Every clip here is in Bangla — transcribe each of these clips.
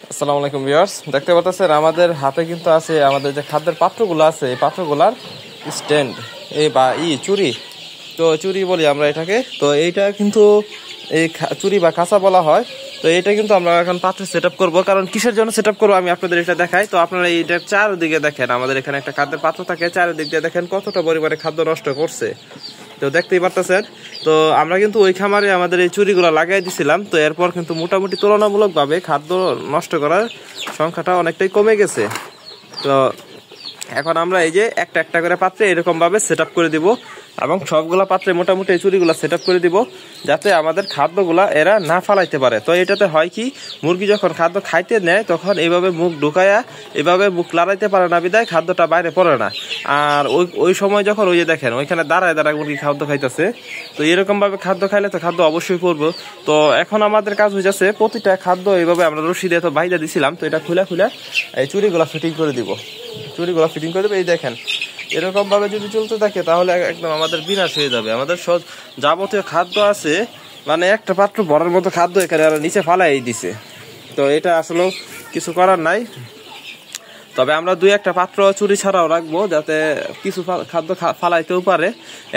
আসসালামু আলাইকুম ভিউয়ার্স, দেখতে পাচ্ছেন আমাদের হাতে কিন্তু আছে আমাদের যে খাদ্যের পাত্রগুলো আছে, এই পাত্রগুলার স্ট্যান্ড এই বা চুরি। তো চুরি বলি আমরা এটাকে। তো এইটা কিন্তু এই চুরি বা কাঁচা বলা হয়। তো এটা কিন্তু আমরা এখন পাত্রে সেট আপ করবো। কারণ কিসের জন্য সেট আপ করবো আমি আপনাদের এটা দেখাই। তো আপনারা এইটার চারদিকে দেখেন, আমাদের এখানে একটা খাদ্যের পাত্র থাকে, চারিদিক দিয়ে দেখেন কতটা পরিমাণে খাদ্য নষ্ট করছে। তো দেখতেই পারতেছেন। তো আমরা কিন্তু ওই খামারে আমাদের এই চুরিগুলো লাগাই দিছিলাম। তো এরপর কিন্তু মোটামুটি তুলনামূলকভাবে খাদ্য নষ্ট করার সংখ্যাটা অনেকটাই কমে গেছে। তো এখন আমরা এই যে একটা একটা করে পাত্রে এরকম ভাবে সেট আপ করে দিব, এবং সবগুলা পাত্রে মোটামুটি এই চুরিগুলা সেট আপ করে দিব, যাতে আমাদের খাদ্যগুলা এরা না ফালাইতে পারে। তো এটাতে হয় কি, মুরগি যখন খাদ্য খাইতে নেয় তখন এইভাবে মুখ ঢুকায়া এইভাবে মুখ লড়াইতে পারে না, বিদায় খাদ্যটা বাইরে পড়ে না। আর ওই সময় যখন ওই যে দেখেন ওইখানে দাঁড়ায় দাঁড়ায় মুরগি খাদ্য খাইতেছে, তো এরকম ভাবে খাদ্য খাইলে তো খাদ্য অবশ্যই পড়বো। তো এখন আমাদের কাজ হয়ে যাচ্ছে প্রতিটা খাদ্য এইভাবে আমরা রশি দিয়ে তো বাইরে দিছিলাম, তো এটা খুলে খুলে এই চুরিগুলা ফিটিং করে দিব। চুরিগুলো ফিটিং করে দেবে। এই দেখেন এরকম ভাবে যদি চলতে থাকে তাহলে একদম আমাদের বিনাশ হয়ে যাবে। আমাদের সব যাবতীয় খাদ্য আছে, মানে একটা পাত্র ভরার মতো খাদ্য এখানে আর নিচে ফালাই দিছে। তো এটা আসলে কিছু করার নাই। তবে আমরা দুই একটা পাত্র চুরি ছাড়াও রাখবো, যাতে কিছু খাদ্য ফালাইতেও পারে।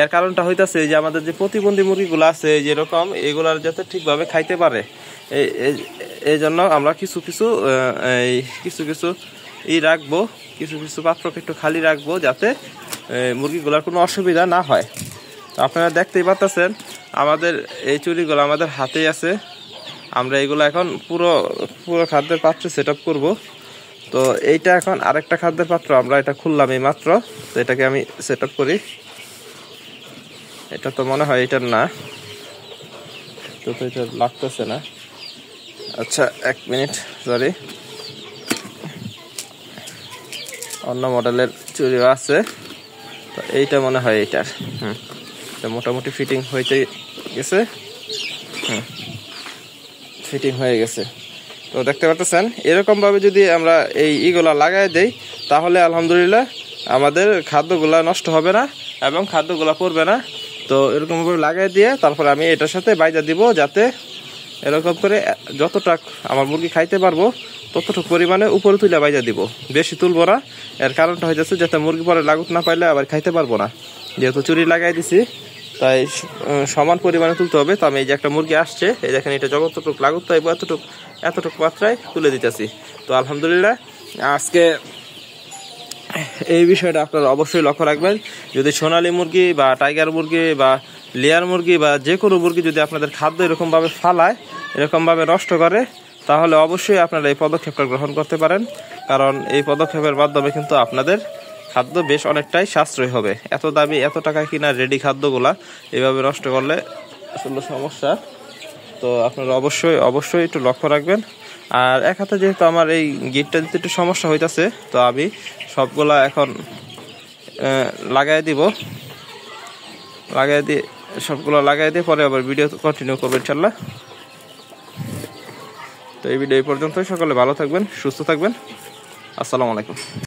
এর কারণটা হইতাছে যে আমাদের যে প্রতিবন্ধী মুরগিগুলো আছে যেরকম, এগুলার যাতে ঠিকভাবে খাইতে পারে, এই জন্য আমরা কিছু কিছু রাখবো, কিছু কিছু পাত্রকে একটু খালি রাখবো, যাতে মুরগিগুলোর কোনো অসুবিধা না হয়। তো আপনারা দেখতেই পাচ্ছেন আমাদের এই চুরিগুলো আমাদের হাতেই আছে। আমরা এগুলো এখন পুরো খাদ্যের পাত্রে সেট আপ করবো। তো এইটা এখন আরেকটা খাদ্যের পাত্র আমরা এটা খুললাম এই মাত্র। তো এটাকে আমি সেট আপ করি। এটা তো মনে হয় এটার না, তো এটা লাগতেছে না। আচ্ছা এক মিনিট, সরি, অন্য মডেলের চুরিও আছে। তো এইটা মনে হয় এইটার। এটা মোটামুটি ফিটিং হইতে গেছে। ফিটিং হয়ে গেছে। তো দেখতে পাচ্ছেন এরকম ভাবে যদি আমরা এইগুলা লাগাই দেই, তাহলে আলহামদুলিল্লাহ আমাদের খাদ্যগুলা নষ্ট হবে না এবং খাদ্যগুলা পড়বে না। তো এরকম ভাবে লাগাই দিয়ে তারপর আমি এটার সাথে বাইজা দিব, যাতে এরকম করে যতটা আমার মুরগি খাইতে পারবো ততটুকু পরিমাণে উপরে তুলে বাইজা দিব, বেশি তুলবো না। এর কারণটা হয়ে যাচ্ছে যাতে মুরগি পরে লাগুত না পাইলে আবার খাইতে পারবো না। যেহেতু চুরি লাগাই দিছি তাই সমান পরিমাণে তুলতে হবে। তো আমি এই যে একটা মুরগি আসছে, এই দেখেন এটা যতটুকু লাগুত পাইবো এতটুকু মাত্রায় তুলে দিতেছি। তো আলহামদুলিল্লাহ আজকে এই বিষয়টা আপনারা অবশ্যই লক্ষ্য রাখবেন। যদি সোনালী মুরগি বা টাইগার মুরগি বা লেয়ার মুরগি বা যে কোনো মুরগি যদি আপনাদের খাদ্য এরকমভাবে ফালায়, এরকমভাবে নষ্ট করে, তাহলে অবশ্যই আপনারা এই পদক্ষেপটা গ্রহণ করতে পারেন। কারণ এই পদক্ষেপের মাধ্যমে কিন্তু আপনাদের খাদ্য বেশ অনেকটাই সাশ্রয় হবে। এত দামি এত টাকা কিনা রেডি খাদ্যগুলা এভাবে নষ্ট করলে আসলে সমস্যা। তো আপনারা অবশ্যই একটু লক্ষ্য রাখবেন। আর এক হাতে যেহেতু আমার এই গিটটা দিতে একটু সমস্যা হইতাছে, তো আমি সবগুলা এখন লাগাই দিয়ে পরে আবার ভিডিও কন্টিনিউ করবো ইনশাল্লাহ। তো এই ভিডিও এই পর্যন্তই। সকলে ভালো থাকবেন, সুস্থ থাকবেন। আসসালামু আলাইকুম।